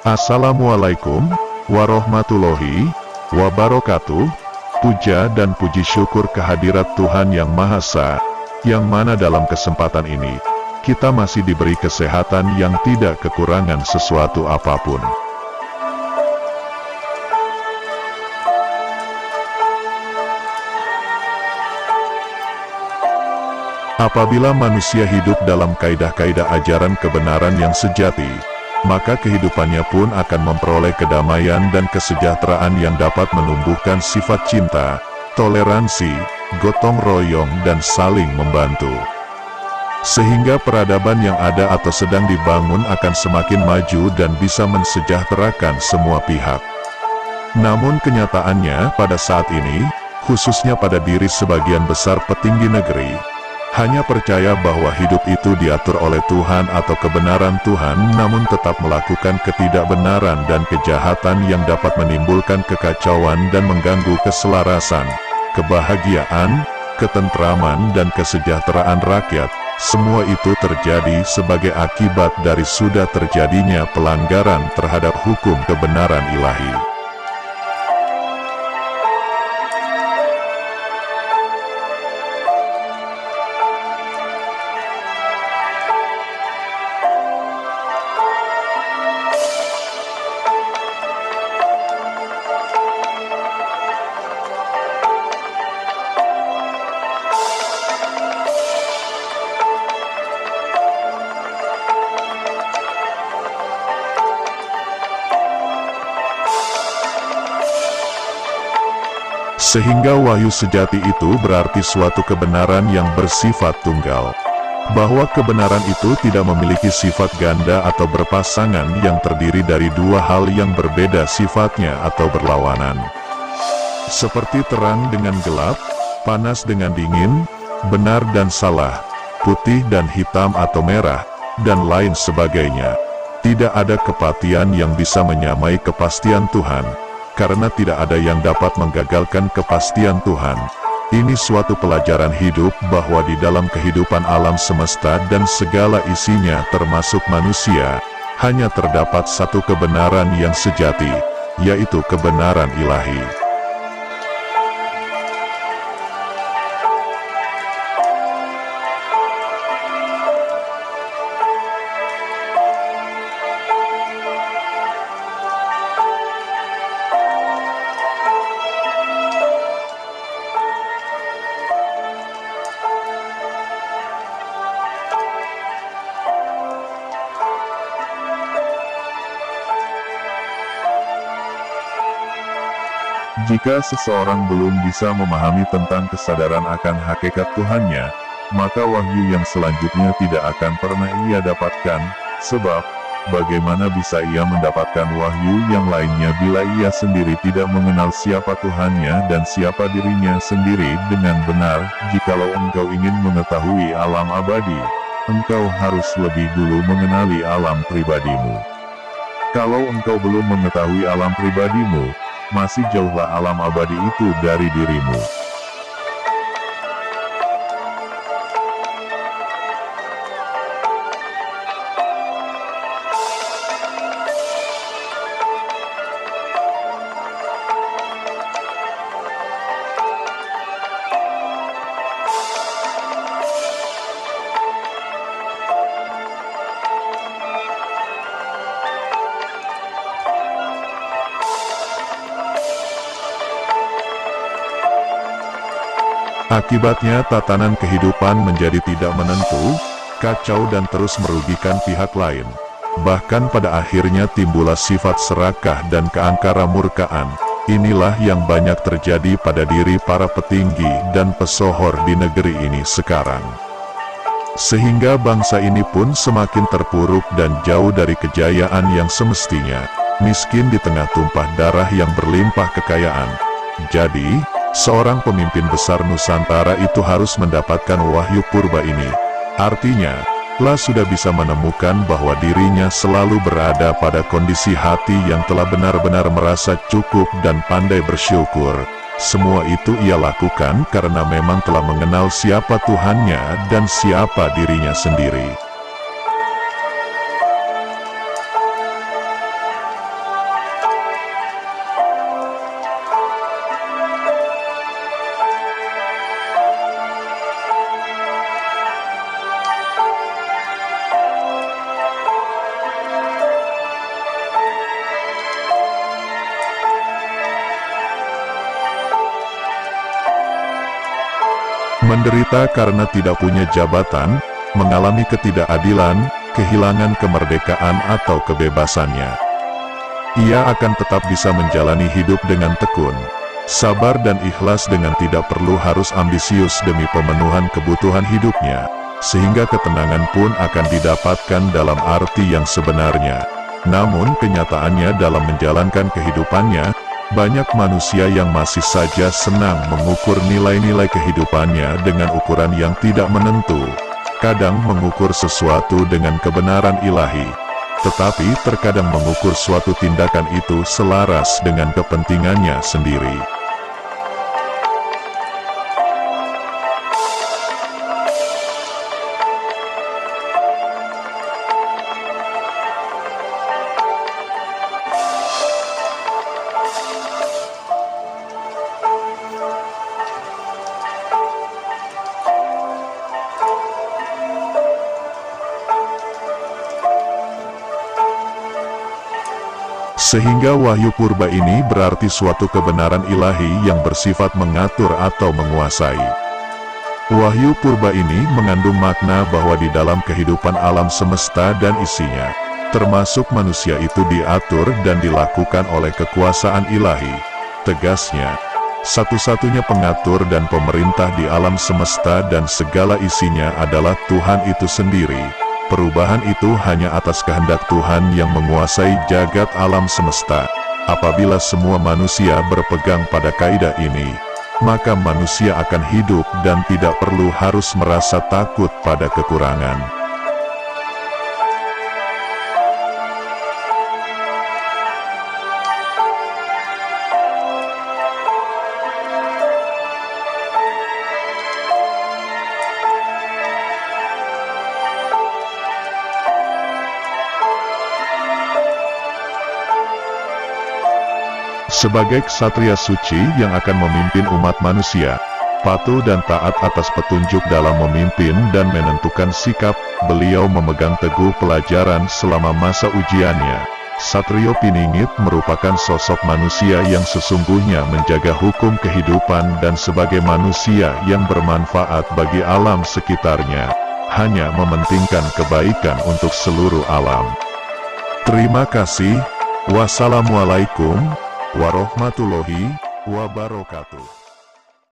Assalamualaikum warahmatullahi wabarakatuh. Puja dan puji syukur kehadirat Tuhan Yang Maha Esa, yang mana dalam kesempatan ini, kita masih diberi kesehatan yang tidak kekurangan sesuatu apapun. Apabila manusia hidup dalam kaidah-kaidah ajaran kebenaran yang sejati, maka kehidupannya pun akan memperoleh kedamaian dan kesejahteraan yang dapat menumbuhkan sifat cinta, toleransi, gotong royong dan saling membantu. Sehingga peradaban yang ada atau sedang dibangun akan semakin maju dan bisa mensejahterakan semua pihak. Namun kenyataannya pada saat ini, khususnya pada diri sebagian besar petinggi negeri, hanya percaya bahwa hidup itu diatur oleh Tuhan atau kebenaran Tuhan, namun tetap melakukan ketidakbenaran dan kejahatan yang dapat menimbulkan kekacauan dan mengganggu keselarasan, kebahagiaan, ketentraman dan kesejahteraan rakyat. Semua itu terjadi sebagai akibat dari sudah terjadinya pelanggaran terhadap hukum kebenaran ilahi. Sehingga wahyu sejati itu berarti suatu kebenaran yang bersifat tunggal. Bahwa kebenaran itu tidak memiliki sifat ganda atau berpasangan yang terdiri dari dua hal yang berbeda sifatnya atau berlawanan. Seperti terang dengan gelap, panas dengan dingin, benar dan salah, putih dan hitam atau merah, dan lain sebagainya. Tidak ada kepastian yang bisa menyamai kepastian Tuhan, karena tidak ada yang dapat menggagalkan kepastian Tuhan. Ini suatu pelajaran hidup bahwa di dalam kehidupan alam semesta dan segala isinya termasuk manusia, hanya terdapat satu kebenaran yang sejati, yaitu kebenaran ilahi. Jika seseorang belum bisa memahami tentang kesadaran akan hakikat Tuhannya, maka wahyu yang selanjutnya tidak akan pernah ia dapatkan, sebab, bagaimana bisa ia mendapatkan wahyu yang lainnya bila ia sendiri tidak mengenal siapa Tuhannya dan siapa dirinya sendiri dengan benar. Jikalau engkau ingin mengetahui alam abadi, engkau harus lebih dulu mengenali alam pribadimu. Kalau engkau belum mengetahui alam pribadimu, masih jauhlah alam abadi itu dari dirimu. Akibatnya tatanan kehidupan menjadi tidak menentu, kacau dan terus merugikan pihak lain. Bahkan pada akhirnya timbullah sifat serakah dan keangkara murkaan. Inilah yang banyak terjadi pada diri para petinggi dan pesohor di negeri ini sekarang. Sehingga bangsa ini pun semakin terpuruk dan jauh dari kejayaan yang semestinya, miskin di tengah tumpah darah yang berlimpah kekayaan. Jadi, seorang pemimpin besar Nusantara itu harus mendapatkan wahyu purba ini. Artinya, sudah bisa menemukan bahwa dirinya selalu berada pada kondisi hati yang telah benar-benar merasa cukup dan pandai bersyukur. Semua itu ia lakukan karena memang telah mengenal siapa Tuhannya dan siapa dirinya sendiri. menderita karena tidak punya jabatan, mengalami ketidakadilan, kehilangan kemerdekaan atau kebebasannya. Ia akan tetap bisa menjalani hidup dengan tekun, sabar dan ikhlas dengan tidak perlu harus ambisius demi pemenuhan kebutuhan hidupnya, sehingga ketenangan pun akan didapatkan dalam arti yang sebenarnya. Namun kenyataannya dalam menjalankan kehidupannya, banyak manusia yang masih saja senang mengukur nilai-nilai kehidupannya dengan ukuran yang tidak menentu, kadang mengukur sesuatu dengan kebenaran ilahi, tetapi terkadang mengukur suatu tindakan itu selaras dengan kepentingannya sendiri. Sehingga wahyu purba ini berarti suatu kebenaran ilahi yang bersifat mengatur atau menguasai. Wahyu purba ini mengandung makna bahwa di dalam kehidupan alam semesta dan isinya, termasuk manusia itu diatur dan dilakukan oleh kekuasaan ilahi. Tegasnya, satu-satunya pengatur dan pemerintah di alam semesta dan segala isinya adalah Tuhan itu sendiri. Perubahan itu hanya atas kehendak Tuhan yang menguasai jagat alam semesta. Apabila semua manusia berpegang pada kaidah ini, maka manusia akan hidup dan tidak perlu harus merasa takut pada kekurangan. Sebagai ksatria suci yang akan memimpin umat manusia, patuh dan taat atas petunjuk dalam memimpin dan menentukan sikap, beliau memegang teguh pelajaran selama masa ujiannya. Satrio Piningit merupakan sosok manusia yang sesungguhnya menjaga hukum kehidupan dan sebagai manusia yang bermanfaat bagi alam sekitarnya, hanya mementingkan kebaikan untuk seluruh alam. Terima kasih. Wassalamualaikum warahmatullahi wabarakatuh.